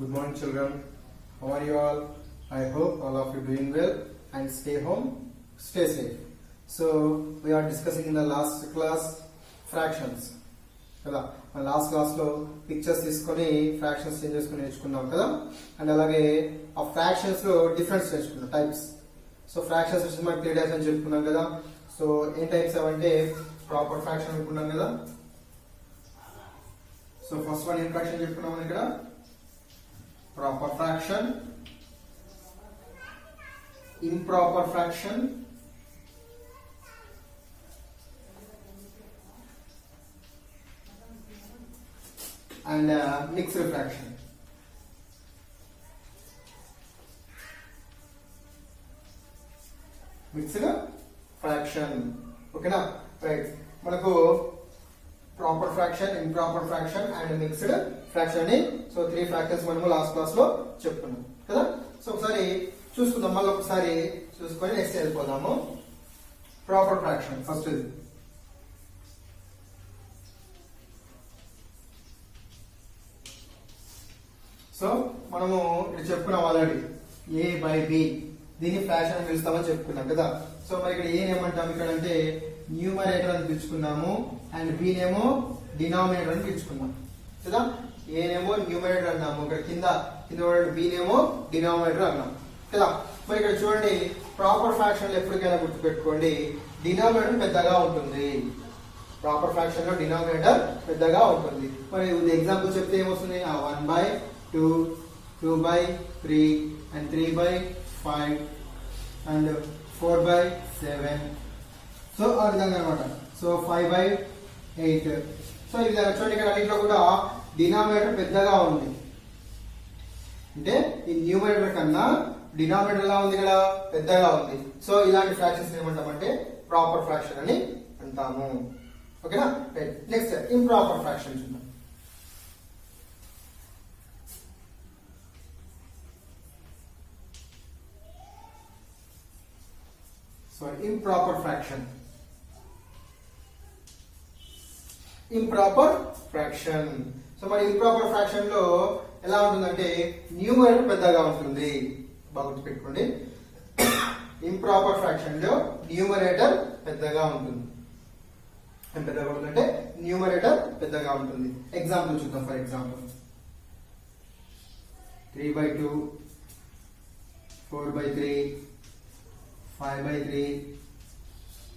Good morning, children. How are you all? I hope all of you doing well and stay home, stay safe. So we are discussing in the last class fractions. కదా మన last class లో pictures తీసుకొని fractions change చేసుకుని నేర్చుకున్నాం కదా. And అలాగే ఆ fractions లో డిఫరెన్స్ నేర్చుకున్నాం టైప్స్. సో ఫ్రాక్షన్స్ వచ్చి మనకి 3 టైప్స్ అని చెప్పుకున్నాం కదా. సో ఏం టైప్స్ అవంటే ప్రాపర్ ఫ్రాక్షన్ అనుకున్నాం కదా. సో ఫస్ట్ వన్ ఏం ఫ్రాక్షన్ చెప్పుకున్నాం ఇక్కడ, proper fraction, improper fraction, and mixed fraction. Mixed fraction. Okay na? Right. మనకు proper fraction, improper fraction and mixed fraction అని సో 3 ఫ్రాక్షన్స్ మనము లాస్ట్ క్లాస్ లో చెప్పుకున్నాం కదా. సో ఒకసారి చూసుకుందాం, మళ్ళీ ఒకసారి చూసుకొని నెక్స్ట్ వెళ్ళిపోదాము. ప్రాపర్ ఫ్రాక్షన్ ఫస్ట్ ఇది. సో మనము ఇక్కడ చెప్పుకున్నాం ఆల్రెడీ ఏ బై బి దీన్ని ఫ్రాక్షన్ అని పిలుస్తామని చెప్పుకున్నాం కదా. సో మరి ఇక్కడ ఏమంటాం ఇక్కడ అంటే న్యూమరేటర్ అని పిలుచుకున్నాము అండ్ బి నేమో డినామినేటర్ అని పిలుచుకున్నాం కదా. ఏనేమో న్యూమరేటర్ అన్నాము, ఇక్కడ కింద బి నేమో డినామినేటర్ అన్నాం కదా. మరి ఇక్కడ చూడండి, ప్రాపర్ ఫ్రాక్షన్ లో ఎప్పటికైనా గుర్తుపెట్టుకోండి డినామినేటర్ పెద్దగా ఉంటుంది. ప్రాపర్ ఫ్రాక్షన్ లో డినామినేటర్ పెద్దగా ఉంటుంది. మరి ఎగ్జాంపుల్ చెప్తే ఏమొస్తుంది, 1/2, 2/3 and 3/5 and 4/7. సో ఆ విధంగా అనమాట. సో 5/8. సో ఈ విధంగా చూడండి, ఇక్కడ అన్నింటిలో కూడా డినామినేటర్ పెద్దగా ఉంది. అంటే ఈ న్యూమరేటర్ కన్నా డినామినేటర్ ఎలా ఉంది, ఇక్కడ పెద్దగా ఉంది. సో ఇలాంటి ఫ్రాక్షన్స్ ఏమంటామంటే ప్రాపర్ ఫ్రాక్షన్ అని అంటాము. ఓకేనా. నెక్స్ట్ ఇంప్రాపర్ ఫ్రాక్షన్ చూద్దాం. Improper fraction. Improper fraction. So మరి ఇంప్రాపర్ ఫ్రాక్షన్ లో ఎలా ఉంటుందంటే న్యూమరేటర్ పెద్దగా ఉంటుంది. బాగా గుర్తుపెట్టుకోండి, ఇంప్రాపర్ ఫ్రాక్షన్ లో న్యూమరేటర్ పెద్దగా ఉంటుంది. పెద్దగా ఉంటుందంటే న్యూమరేటర్ పెద్దగా ఉంటుంది. ఎగ్జాంపుల్ చూద్దాం. For example 3/2, 4/3, 5/3,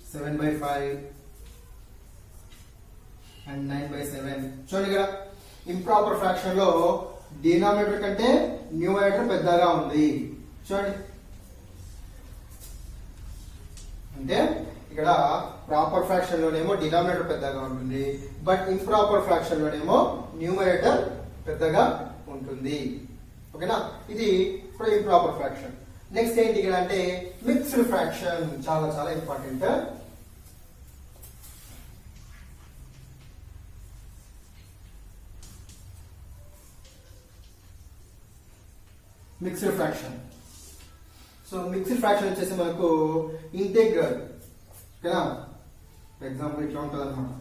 7/5 and 9/7. చూడండి, ఇక్కడ ఇంప్రాపర్ ఫ్రాక్షన్ లో డినామినేటర్ కంటే న్యూమరేటర్ పెద్దగా ఉంది. చూడండి, అంటే ఇక్కడ ప్రాపర్ ఫ్రాక్షన్ లోనేమో డినామినేటర్ పెద్దగా ఉంటుంది, బట్ ఇంప్రాపర్ ఫ్రాక్షన్ లోనేమో న్యూమరేటర్ పెద్దగా ఉంటుంది. ఓకేనా. ఇది ఇప్పుడు ఇంప్రాపర్ ఫ్రాక్షన్. నెక్స్ట్ ఏంటి ఇక్కడ అంటే మిక్స్డ్ ఫ్రాక్షన్. చాలా చాలా important. Mixed fraction. So mixed fraction వచ్చేసి మనకు ఇంటెగ్రల్. ఓకేనా. ఫర్ ఎగ్జాంపుల్ ఇట్లా ఉంటుంది అనమాట,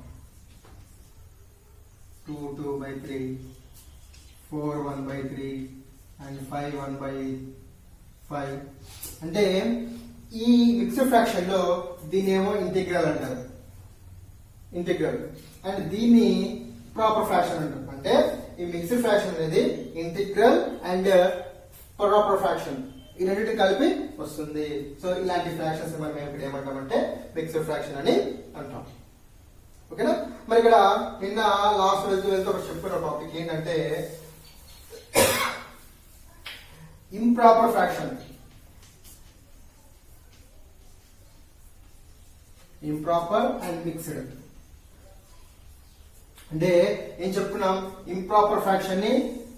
2/3, 4 1/3 అండ్ 5 1/5. అంటే ఈ మిక్స్డ్ ఫ్రాక్షన్ లో దీన్ని ఏమో ఇంటిగ్రల్ అంటారు, ఇంటిగ్రల్. అండ్ దీన్ని ప్రాపర్ ఫ్రాక్షన్ అంటారు. అంటే ఈ మిక్స్డ్ ఫ్రాక్షన్ అనేది ఇంటిగ్రల్ అండ్ ప్రాపర్ ఫ్రాక్షన్ ఈ రెండింటి కలిపి వస్తుంది. సో ఇలాంటి ఫ్రాక్షన్స్ మనం ఇక్కడ ఏమంటామంటే మిక్స్డ్ ఫ్రాక్షన్ అని అంటాం. ఓకేనా. మరి ఇక్కడ నిన్న లాస్ట్ వెళ్తూ ఒక చెప్పిన టాపిక్ ఏంటంటే improper fraction. Improper and mixed అంటే ఏం చెప్పుకున్నాం, ఇంప్రాపర్ ఫ్రాక్షన్ ని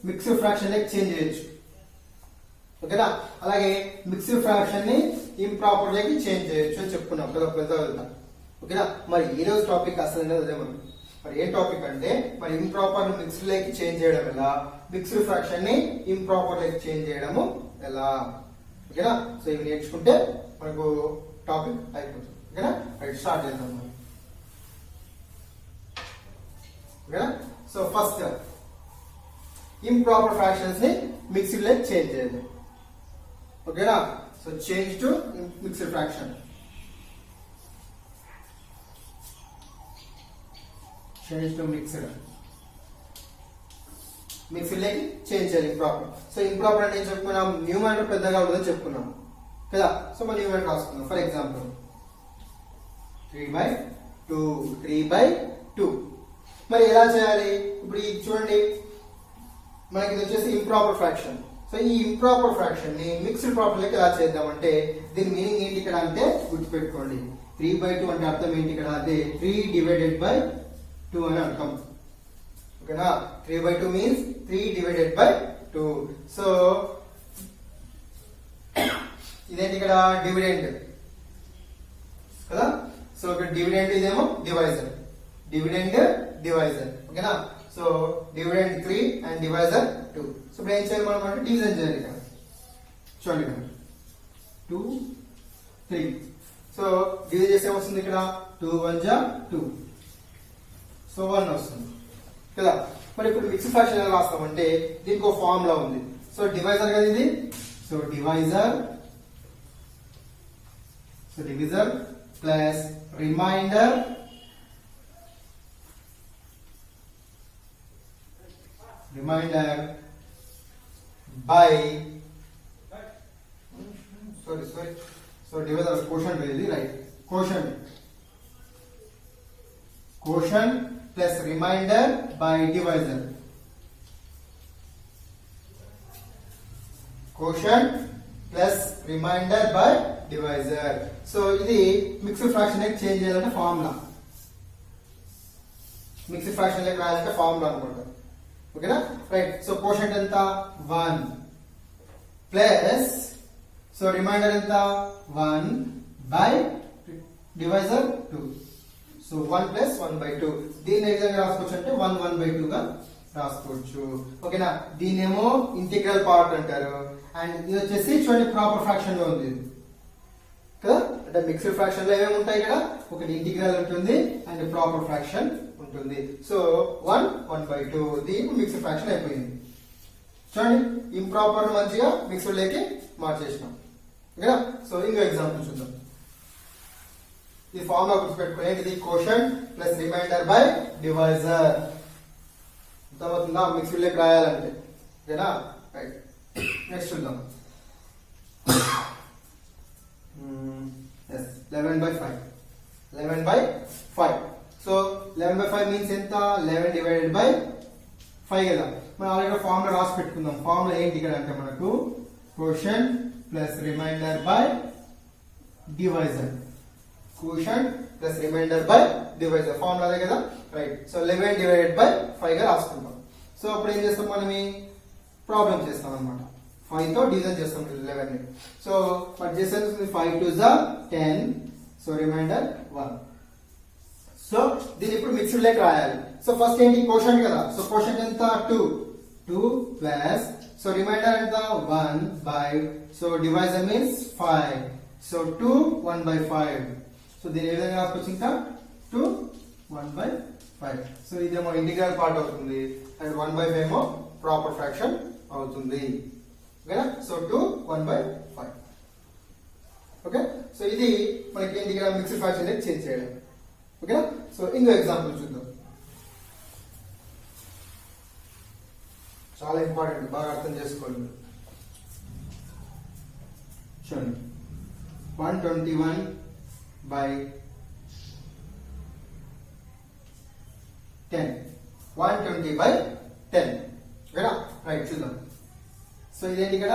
మిక్స్డ్ ఫ్రాక్షన్ ని చేంజ్ చేయొచ్చు. ఓకేనా. అలాగే మిక్స్డ్ ఫ్రాక్షన్ ని ఇంప్రాపర్ లోకి చేంజ్ చేయొచ్చు అని చెప్పుకున్నాం కదా. వెళ్తాం. ఓకేనా. మరి ఈ రోజు టాపిక్ అసలు అదే మనం. మరి ఏం టాపిక్ అంటే మరి ఇంప్రాపర్ మిక్స్డ్ లోకి చేంజ్ చేయడం ఎలా, మిక్స్డ్ ఫ్రాక్షన్ ని ఇంప్రాపర్ లోకి చేంజ్ చేయడము ఎలా. ఓకేనా. సో ఇవి నేర్చుకుంటే మనకు టాపిక్ అయిపోతుంది. ఓకేనా. రైట్, స్టార్ట్ చేద్దాం. ఓకేనా. సో ఫస్ట్ ఇంప్రాపర్ ఫ్రాక్షన్స్ ని మిక్స్డ్ లెక్ చేంజ్ చేయాలి. ఓకేనా? So change to mixed fraction. Change to mixed లెక్ చేంజ్ చేయాలి ఇంప్రాపర్. సో ఇంప్రాపర్ అంటే ఏం చెప్పుకున్నాం? న్యూమరేటర్ పెద్దగా ఉంటుందని చెప్పుకున్నాం కదా. సో మనం న్యూమరేటర్ రాసుకుందాం. For example 3/2. మరి ఎలా చేయాలి? ఇప్పుడు ఇది చూడండి, మనకి ఇది వచ్చేసి ఇంప్రాపర్ ఫ్రాక్షన్. సో ఈ ఇంప్రాపర్ ఫ్రాక్షన్ ని మిక్స్డ్ ప్రాపర్ లెక్క ఎలా చేద్దామంటే, దీని మీనింగ్ ఏంటి ఇక్కడ అంటే గుర్తుపెట్టుకోండి. 3/2 అంటే అర్థం ఏంటి ఇక్కడ? అదే 3/2 అని అర్థం. ఓకేనా? 3/2 మీన్స్ 3/2. సో ఇదేంటి ఇక్కడ? డివిడెండ్ కదా. సో ఇక్కడ డివిడెండ్, ఇదేమో డివైజర్. ఓకేనా? So dividend 3 and divisor 2. So ఇప్పుడు ఏం చేయాలి మనం అంటే డివిజన్ చేయాలి ఇక్కడ. చూడండి ఇక్కడ 2, 3. సో డివిజన్ చేస్తే వస్తుంది ఇక్కడ 2 1 2. సో 1 వస్తుంది కదా. మరి ఇప్పుడు మిక్స్డ్ ఫ్రాక్షన్ ఎలా రాస్తామంటే దీనికి ఒక ఫార్ములా ఉంది. సో డివైజర్ కదా ఇది. So divisor plus remainder by sorry so divisor quotient is right. quotient plus remainder by divisor. quotient plus remainder by divisor. So ఇది మిక్స్డ్ ఫ్రాక్షన్ కి చేంజ్ చేయాలంటే ఫార్ములా. మిక్స్డ్ ఫ్రాక్షన్ లెక్క రాయాలంటే formula అనుకుంటా. ఓకేనా? Right. So quotient ఎంత? 1 plus, so remainder ఎంత? 1 by divisor 2. So 1 plus 1/2. దీన్ని ఏ విధంగా రాసుకోవచ్చు అంటే 1/2 గా రాసుకోవచ్చు. ఓకేనా? దీన్నేమో ఇంటిగ్రల్ పార్ట్ అంటారు. అండ్ ఇది వచ్చేసి చూడండి ప్రాపర్ ఫ్రాక్షన్ లో ఉంది కదా. అంటే మిక్స్డ్ ఫ్రాక్షన్ లో ఏమేమి ఉంటాయి ఇక్కడ? ఒకటి ఇంటిగ్రల్ ఉంటుంది అండ్ ప్రాపర్ ఫ్రాక్షన్ ఉంటుంది. సో 1/2 దీనికి మిక్స్డ్ ఫ్రాక్షన్ అయిపోయింది. చూడండి, ఇంప్రాపర్ మంచిగా మిక్స్డ్ లేకి మార్చేసినాం. ఓకేనా? సో ఇంకో ఎగ్జాంపుల్ చూద్దాం. ఈ ఫార్ములా గుర్తుపెట్టుకునే ఇది quotient plus reminder by divisor. అర్థమవుతుందా? మిక్స్డ్ లేకి రాయాలంటే. ఓకేనా? రైట్. నెక్స్ట్ చూద్దాం. 11/5. సో 11/5 మీన్స్ ఎంత? 11/5 కదా. మనం ఆల్రెడీ ఫార్ములా రాసి పెట్టుకుందాం. ఫార్ములా ఏంటి ఇక్కడ అంటే మనకు quotient plus reminder by divisor. Formula అదే కదా. రైట్. సో 11/5 గా రాసుకుంటాం. సో అప్పుడు ఏం చేస్తాం? మనం ప్రాబ్లం చేస్తాం అనమాట. 5 తో డివిజన్ చేస్తాం 11 ని. సో మరి చేసేది 5 2 10. So remainder 1. సో దీన్ని ఇప్పుడు మిక్స్డ్ లెక్క రాయాలి. సో ఫస్ట్ ఏంటి? కోషంట్ కదా. సో కోషంట్ ఎంత? 2 ప్లస్, సో రిమైండర్ ఎంత? 1 by, so divisor means 5. So 2 1/5. So దీని ఏ విధంగా రాసుకోవచ్చు? ఇంకా 2 1/5. సో ఇదేమో ఇంటిగ్రల్ పార్ట్ అవుతుంది అండ్ 1/5 ఏమో ప్రాపర్ ఫ్రాక్షన్ అవుతుంది. ఓకేనా? సో 2 1/5. ఓకే. సో ఇది మనకి ఏంటి? ఇక్కడ మిక్స్డ్ ఫ్రాక్షన్ చేంజ్ చేయడం. ఓకేనా? సో ఇంకో ఎగ్జాంపుల్ చూద్దాం. చాలా ఇంపార్టెంట్, బాగా అర్థం చేసుకోండి. చూడండి, 120/10. 120/10. ఓకేనా? రైట్. చూద్దాం. సో ఇదేంటి ఇక్కడ?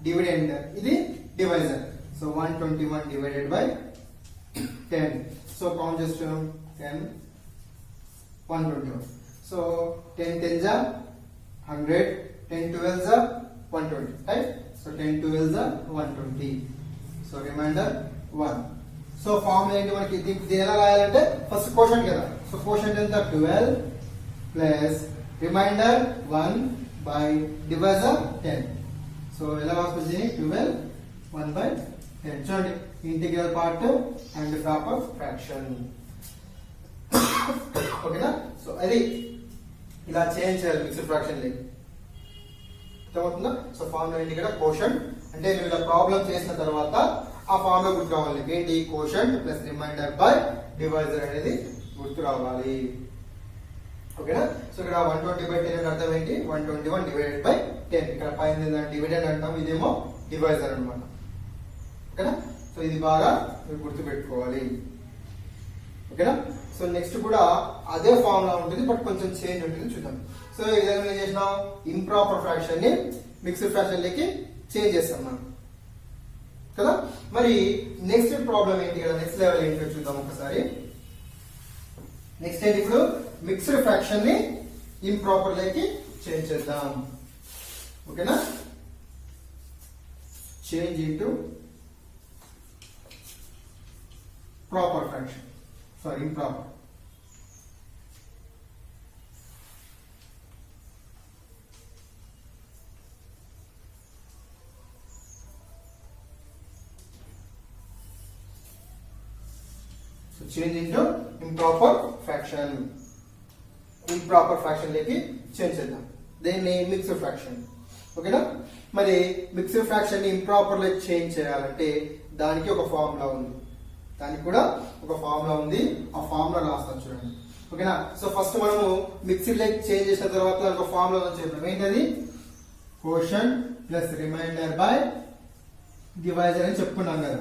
డివిడెండ్, ఇది డివైజర్. సో 121/10. సో కౌంట్ చేస్తున్నాం. 10 121. So 10 10s 100, 10 12s 120, right? So 10 12s 120. So remainder 1. So formula ఏంటి మనకి? దీన్ని ఎలా రాయాలంటే ఫస్ట్ కోషంట్ కదా. సో కోషంట్ ఎంత? 12 plus remainder 1 by divisor 10. So ఎలా రాసుకోవచ్చు? 12 1/10. చూడండి, integral part and proper fraction. ఓకేనా? సో అది ఇలా చేంజ్ చేయాలి మిక్స్డ్ ఫ్రాక్షన్ లెక్క. అర్థమవుతుందా? సో ఫార్ములా ఏంటి ఇక్కడ కోషంట్ అంటే మీరు ఇలా ప్రాబ్లం చేసిన తర్వాత ఆ ఫార్ములా గుర్తు రావాలి. ఏంటి quotient plus reminder by divisor అనేది గుర్తు రావాలి. ఓకేనా? సో ఇక్కడ 120/10 అంటే అర్థం ఏంటి 121 డివైడెడ్ బై 10. ఇక్కడ పైన డివిడెండ్ అంటాం, ఇదేమో డివైజర్ అన్నమాట. ఓకేనా? సో ఇది బాగా మీరు గుర్తు పెట్టుకోవాలి. ఓకేనా? సో నెక్స్ట్ కూడా అదే ఫార్ములా ఉంటుంది బట్ కొంచెం చేంజ్ ఉంటుంది, చూద్దాం. సో ఈ విధంగా ఏం చేసినాం, ఇంప్రాపర్ ఫ్రాక్షన్ ని మిక్స్డ్ ఫ్రాక్షన్ లకి చేంజ్ చేస్తాం మనం కదా. మరి నెక్స్ట్ ప్రాబ్లం ఏంటి కదా, నెక్స్ట్ లెవెల్ ఏంటో చూద్దాం ఒకసారి. నెక్స్ట్ ఏంటి, ఇప్పుడు మిక్స్డ్ ఫ్రాక్షన్ ని ఇంప్రాపర్ లకి చేంజ్ చేద్దాం. ఓకేనా? Change into proper fraction, sorry improper. Change into improper fraction, improper fraction లేకి చేంజ్ చేద్దాం. దీన్ని మిక్స్డ్ ఫ్రాక్షన్. ఓకేనా? మరి మిక్స్డ్ ఫ్రాక్షన్ ని ఇంప్రాపర్ లెక్ చేంజ్ చేయాలంటే దానికి ఒక ఫార్ములా ఉంది, దానికి కూడా ఒక ఫార్ములా ఉంది. ఆ ఫార్ములా రాస్తాం చూడండి. ఓకేనా? సో ఫస్ట్ మనము మిక్స్డ్ లెక్ చేంజ్ చేసిన తర్వాత ఒక ఫార్ములా చెప్పాం. ఏంటది? Quotient plus reminder by divisor అని చెప్పుకున్నాం కదా.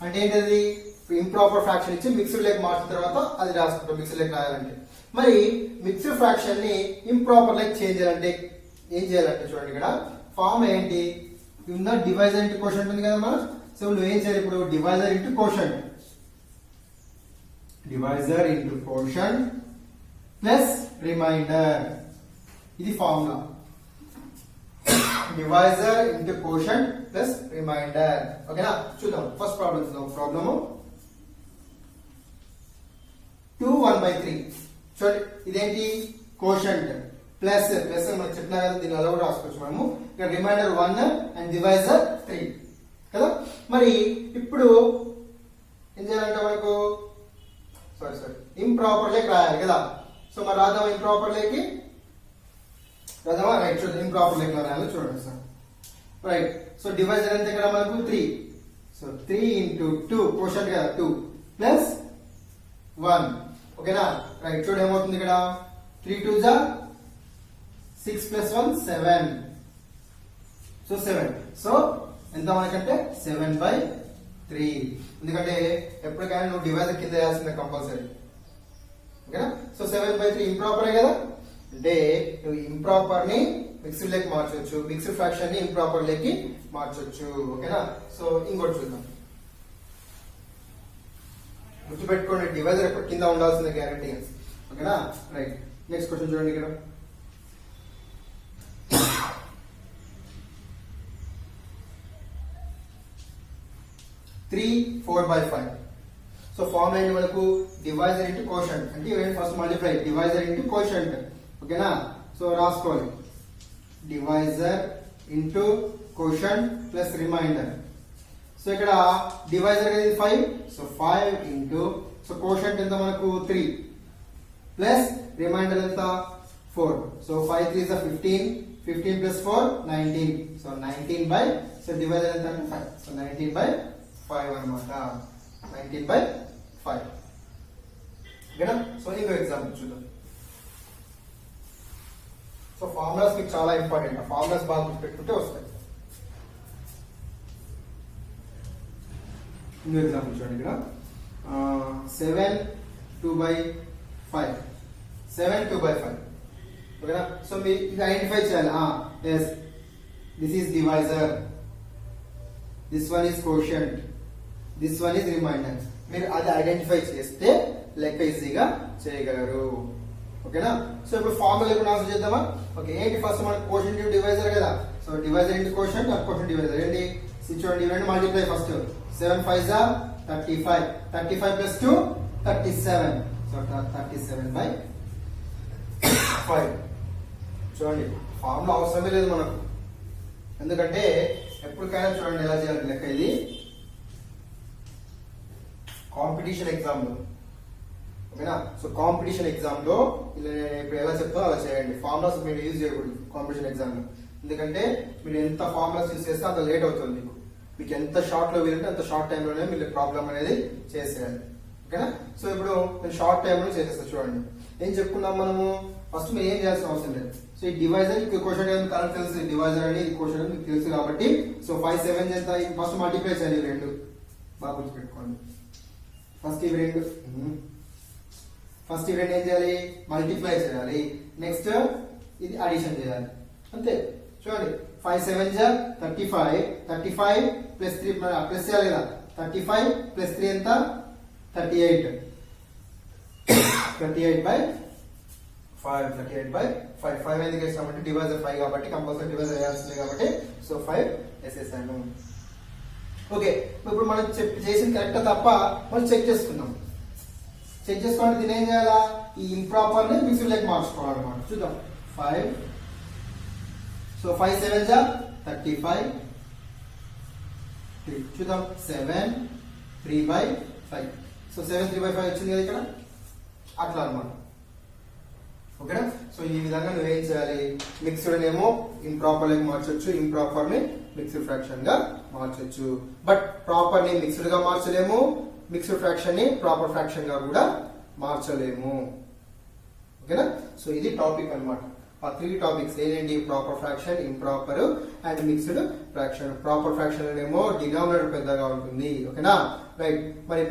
అంటే ఏంటది, ఇంప్రాపర్ ఫ్రాక్షన్ ఇచ్చి మిక్స్డ్ లెక్ మార్చిన తర్వాత అది రాసుకుంటాం మిక్స్డ్ లెక్ రాయాలంటే. మరి మిక్స్డ్ ఫ్రాక్షన్ ని ఇంప్రాపర్ లెక్ చేంజ్ చేయాలంటే ఏం చేయాలంటే చూడండి, ఇక్కడ ఫార్మ్ ఏంటి, ఉన్న డివైజర్ ఇంటూ కోషంట్ ఉంది కదా మనం. సో నువ్వు ఏం చేయాలి ఇప్పుడు, divisor into quotient, divisor into quotient plus remainder, ఇది formula. Divisor into quotient plus remainder. ఓకేనా? చూద్దాం ఫస్ట్ ప్రాబ్లం చూద్దాం. ప్రాబ్లము 2 1/3. చూడండి ఇదేంటి, కోషంట్ ప్లస్ ప్లస్ మనకు చెప్పినా కదా, దీని అలా కూడా రాసుకోవచ్చు మనము. ఇక్కడ రిమైండర్ 1 అండ్ డివైజర్ 3 కదా. మరి ఇప్పుడు ఏం చేయాలంటే మనకు సారీ ఇంప్రాపర్ లేక్ రాయాలి కదా. సో మరి రాద్దాం ఇంప్రాపర్ లేకి, రాద్దామా? రైట్, చూడండి ఇంప్రాపర్ లేక్ రాయాలి చూడండి సార్. రైట్, సో డివైజర్ ఎంత ఇక్కడ మనకు 3. సో 3 ఇంటూ 2 కోషంట్ కదా 2 ప్లస్ 1. ఓకేనా? రైట్, చూడు ఏమవుతుంది ఇక్కడ 3 2 జా 6 ప్లస్ 1 7. సో 7. సో ఎంత మనకంటే 7/3. ఎందుకంటే ఎప్పటికైనా నువ్వు డివైజర్ కింద వేయాల్సిందే కంపల్సరీ. ఓకేనా? సో 7/3 ఇంప్రాపరే కదా, అంటే నువ్వు ఇంప్రాపర్ ని మిక్స్డ్ లెక్ మార్చొచ్చు, మిక్స్డ్ ఫ్రాక్షన్ ని ఇంప్రాపర్ లెక్కి మార్చొచ్చు. ఓకేనా? సో ఇంకోటి చూద్దాం. గుర్తుపెట్టుకోండి, డివైజర్ ఎప్పుడు కింద ఉండాల్సిందే గ్యారంటీ. ఓకేనా? రైట్, నెక్స్ట్ క్వశ్చన్ చూడండి. ఇక్కడ 3 4/5. సో ఫార్మ్ ఏంటి మనకు, డివైజర్ ఇంటూ కోషంట్, అంటే first multiply divisor into quotient. ఓకేనా? సో రాసుకోవాలి divisor into quotient plus reminder. So ఇక్కడ డివైజర్ అనేది 5. సో 5 ఇంటూ, సో కోషంట్ ఎంత మనకు 3 ప్లస్ రిమైండర్ ఎంత 4. So 5 3 is 15, 15 plus 4 19. So 19 by, so divisor ఎంత అంటే 5. సో 19/5 అన్నమాట, 19/5. ఓకేనా? సో ఇంకో ఎగ్జాంపుల్ చూద్దాం. సో ఫార్ములాస్ మీకు చాలా ఇంపార్టెంట్, ఆ ఫార్ములాస్ బాగా గుర్తుపెట్టుకుంటే వస్తాయి. ఇంకో ఎగ్జాంపుల్ చూడండి. ఇక్కడ 7 2/5, 7 2/5. ఓకేనా? సో మీరు ఇది ఐడెంటిఫై చేయాలి. Yes, this is divisor, this one is quotient, this one is remainder. మీరు అది ఐడెంటిఫై చేస్తే లెక్క ఈజీగా చేయగలరు. ఓకేనా? సో ఇప్పుడు ఫార్ములా కూడా ఆన్సర్ చేద్దామా? ఓకే, ఏంటి ఫస్ట్ మనకు కోషంట్ ఇంటూ డివైజర్ కదా. So divisor into quotient, quotient divisor ఏంటి, చూడండి ఇవన్నీ మల్టిప్లై ఫస్ట్. 7 5 జా 35, 35 plus 2 37. సో 37/5. చూడండి ఫార్ములా అవసరమే లేదు మనకు, ఎందుకంటే ఎప్పటికైనా చూడండి ఎలా చేయాలి లెక్క. ఇది కాంపిటీషన్ ఎగ్జామ్ లో. ఓకేనా? సో కాంపిటీషన్ ఎగ్జామ్ లో ఇలా నేను ఇప్పుడు ఎలా చెప్తానో అలా చేయండి. ఫార్ములాస్ మీరు యూజ్ చేయకూడదు కాంపిటీషన్ ఎగ్జామ్ లో. ఎందుకంటే మీరు ఎంత ఫార్ములాస్ యూస్ చేస్తే అంత లేట్ అవుతుంది మీకు ఎంత షార్ట్ లో వీలంటే అంత షార్ట్ టైం లోనే మీరు ప్రాబ్లం అనేది చేసేయాలి. ఓకేనా? సో ఇప్పుడు నేను షార్ట్ టైం లో చేసేస్తా. చూడండి ఏం చెప్పుకున్నాం మనము. ఫస్ట్ మీరు ఏం చేయాల్సిన అవసరం లేదు. సో ఈ డివైజర్ క్వశ్చన్ కరెక్ట్ తెలుసు, డివైజర్ అని క్వశ్చన్ మీకు తెలుసు కాబట్టి సో 5 7 ఎంత ఫస్ట్ మల్టిప్లై చేయాలి. రెండు బాగా గుర్తుపెట్టుకోండి. ఫస్ట్ ఇవి రెండు ఏం చేయాలి, మల్టిప్లై చేయాలి. నెక్స్ట్ ఇది అడిషన్ చేయాలి. అంతే. చూడండి 5 7 జా 35, 35 ప్లస్ 3 ప్లస్ చేయాలి కదా. 35 ప్లస్ 3 ఎంత 38, 38/5 ఎందుకు వేసామంటే డివైజర్ 5 కాబట్టి కంపల్సరీ డివైజర్ వేయాల్సిందే కాబట్టి సో 5 వేసేసాను. ఓకే, ఇప్పుడు మనం చేసింది కరెక్ట్ తప్ప మనం చెక్ చేసుకుందాం. చెక్ చేసుకోవాలి. దీని ఏం చేయాలా, ఈ ఇంప్రాపర్ ని మిక్స్డ్ లెక్క మార్చుకోవాలన్నమాట. చూద్దాం 5 సో 5 7 జా 35 చూద్దాం 7 3/5 సో 7 3/5 వచ్చింది కదా ఇక్కడ. అట్లా అన్నమాట. ఓకేనా? సో ఈ విధంగా నువ్వు ఏం చేయాలి, మిక్స్డ్ ఏమో ఇంప్రాపర్ లెక్క మార్చొచ్చు, ఇంప్రాపర్ ని మిక్స్డ్ ఫ్రాక్షన్ గా మార్చొచ్చు. బట్ ప్రాపర్ ని మిక్స్డ్ గా మార్చలేము, మిక్స్డ్ ఫ్రాక్షన్ ని ప్రాపర్ ఫ్రాక్షన్ గా కూడా మార్చలేము. ఓకేనా? సో ఇది టాపిక్ అన్నమాట. ఆ 3 టాపిక్స్ ఏంటి, proper fraction, improper and mixed fraction. Proper fraction ఏమో డినామినేటర్ పెద్దగా ఉంటుంది. ఓకేనా? రైట్. మరి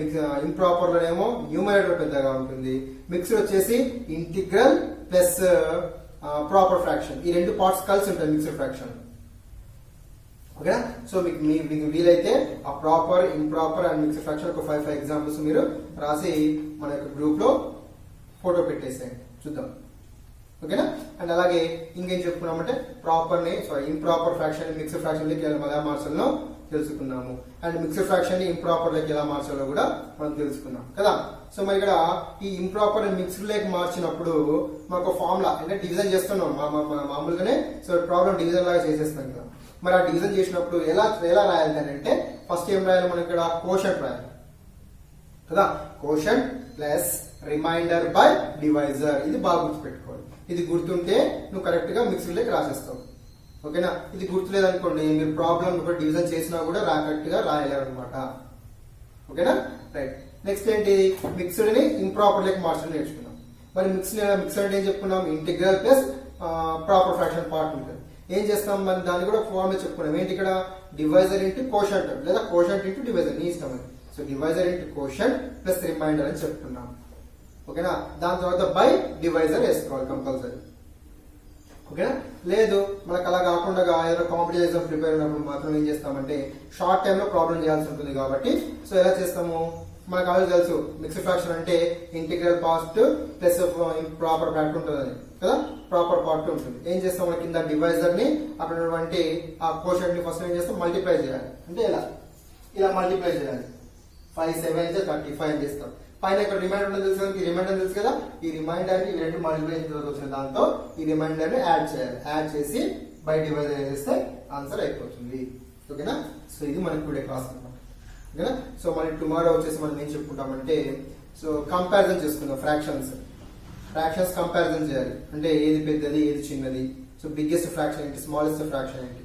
ఇంప్రాపర్ లోనేమో న్యూమరేటర్ పెద్దగా ఉంటుంది. మిక్స్డ్ వచ్చేసి ఇంటిగ్రల్ ప్లస్ ప్రాపర్ ఫ్రాక్షన్, ఈ రెండు పార్ట్స్ కలిసి ఉంటాయి మిక్స్డ్ ఫ్రాక్షన్. ఓకేనా? సో మీకు వీలైతే ఆ proper, improper and mixed fraction ఒక 5 ఎగ్జాంపుల్స్ మీరు రాసి మన యొక్క గ్రూప్ లో ఫోటో పెట్టేసేయండి, చూద్దాం. ఓకేనా? అండ్ అలాగే ఇంకేం చెప్పుకున్నామంటే ప్రాపర్ ని ఇంప్రాపర్ ఫ్రాక్షన్ మిక్స్డ్ ఫ్రాక్షన్ లెక్క ఎలా మార్చాలో తెలుసుకున్నాము. అండ్ మిక్స్డ్ ఫ్రాక్షన్ ని ఇంప్రాపర్ లెక్క ఎలా మార్చాలో కూడా మనం తెలుసుకున్నాం కదా. సో మరి ఇక్కడ ఈ ఇంప్రాపర్ మిక్స్డ్ లెక్క మార్చినప్పుడు మనకు ఫార్ములా అంటే డివిజన్ చేస్తున్నాం మామూలుగానే. సో ప్రాబ్లం డివిజన్ లాగా చేసేస్తాం కదా. మరి ఆ డివిజన్ చేసినప్పుడు ఎలా రాయాలి అని అంటే ఫస్ట్ ఏం రాయాలి, మనం ఇక్కడ కోషంట్ రాయాలి కదా. Quotient plus reminder by divisor. ఇది బాగా గుర్తుపెట్టుకోవాలి. ఇది గుర్తుంటే నువ్వు కరెక్ట్ గా మిక్స్డ్ లెక్క రాసేస్తావు. ఓకేనా? ఇది గుర్తులేదనుకోండి మీరు ప్రాబ్లం డివిజన్ చేసినా కూడా కరెక్ట్ గా రాయలేరు అనమాట. ఓకేనా? రైట్. నెక్స్ట్ ఏంటి, మిక్స్డ్ ని ఇంప్రాపర్ లెక్క మార్చడం నేర్చుకున్నాం. మరి మిక్స్డ్ అంటే ఏం చెప్పుకున్నాం, integral plus proper fraction part ఉంటుంది. ఏం చేస్తాం, మరి దాన్ని కూడా ఫార్ములా చెప్పుకున్నాం. ఏంటి ఇక్కడ, డివైజర్ ఇంటూ కోషంట్ లేదా కోషంట్ ఇంటూ డివైజర్, నీ ఇష్టం అది. So divisor into quotient plus reminder అని చెప్పుకున్నాం. ఓకేనా? దాని తర్వాత బై డివైజర్ వేసుకోవాలి కంపల్సరీ. ఓకేనా? లేదు మనకు అలా కాకుండా ఏదైనా కాంపిటేటివ్ ఎగ్జామ్ ప్రిపేర్ అయినప్పుడు మాత్రం ఏం చేస్తామంటే షార్ట్ టైమ్ లో ప్రాబ్లం చేయాల్సి ఉంటుంది కాబట్టి సో ఎలా చేస్తాము, మనకు ఆల్రెడీ తెలుసు మిక్స్డ్ ఫ్రాక్షన్ అంటే integral part plus proper part ఉంటుంది కదా. ప్రాపర్ పార్ట్ ఉంటుంది. ఏం చేస్తాం, మన కింద డివైజర్ ని అక్కడ ఉన్నటువంటి ఆ కోషంట్ ని ఫస్ట్ ఏం చేస్తాం, మల్టిప్లై చేయాలి. అంటే ఇలా మల్టిప్లై చేయాలి. 5 7 35 అని చేస్తాం. పైన ఇక్కడ రిమైండర్ ఉంటుంది తెలుసు కదా, ఈ రిమైండర్ తెలుసు కదా. ఈ రిమైండర్ ని రెండు మల్టిప్లై వచ్చిన దాంతో ఈ రిమైండర్ ని యాడ్ చేయాలి. యాడ్ చేసి బై డివైజర్ చేస్తే ఆన్సర్ అయిపోతుంది. ఓకేనా? సో ఇది మనకి టుడే క్లాస్ అన్నమాట. ఓకేనా? సో మరి టుమారో వచ్చేసి మనం ఏం చెప్పుకుంటామంటే సో కంపారిజన్ చేసుకుందాం. ఫ్రాక్షన్స్ కంపారిజన్ చేయాలి. అంటే ఏది పెద్దది ఏది చిన్నది, సో బిగ్గెస్ట్ ఫ్రాక్షన్ ఏంటి, స్మాలెస్ట్ ఫ్రాక్షన్ ఏంటి.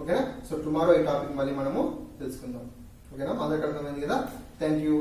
ఓకేనా? సో టుమారో ఈ టాపిక్ మళ్ళీ మనము తెలుసుకుందాం. ఓకేనా? అందరికీ అర్థమైంది కదా. Thank you.